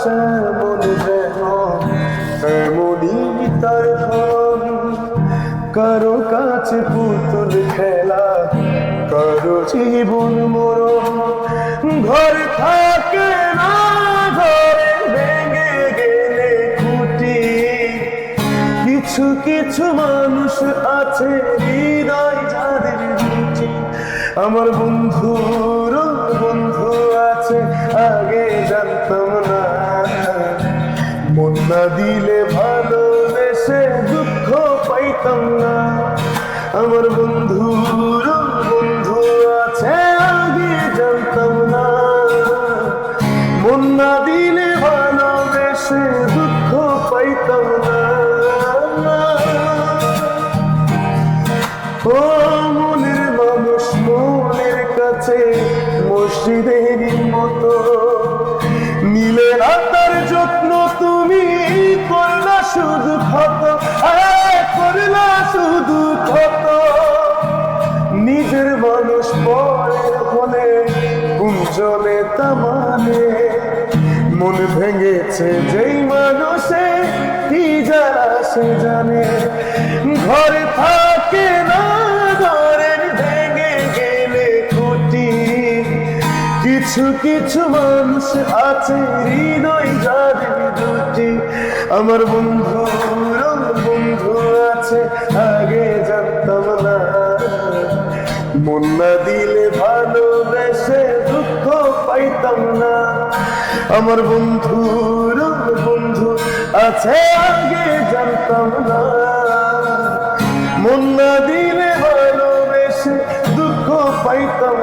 এমন যেন এমনই তার ধন। কারো কাছে পুতুল খেলা, কারো জীবন মরণ। ঘর থাকে না, ঘরে ভেঙে গেলে খুঁটি। কিছু কিছু মানুষ আছে হৃদয় যাদের রুচি। আমার বন্ধুর বন্ধু আছে, আগে জানতাম না। মন না দিলে ভালোবেসে দুঃখ পাইতাম না। আমার বন্ধুর বন্ধু আছে, আগে জানতাম না। মন না দিলে ভালোবেসে দুঃখ পাইতাম না। ও মনের মানুষ মনের কাছে মসজিদের মতো। নীলে রাতার যত্ন তুমি করলা শুধু ক্ষত, করলা শুধু ক্ষত। নিজের মানুষ পরের হলে গুঞ্জনে তা মানে। মন ভেঙেছে যেই মানুষে কি যারা সে জানে। ঘরে থাকে না, ঘরের ভেঙে গেলে খুঁটি। কিছু কিছু মানুষ আছে হৃদয় যাদের দুটি। আমার বন্ধুর বন্ধু আছে, আগে জানতাম না। মন না দিলে ভালোবেসে দুঃখ পাইতাম না। আমার বন্ধুর বন্ধু আছে, আগে জানতাম না। মন না দিলে ভালোবেসে দুঃখ পাইতাম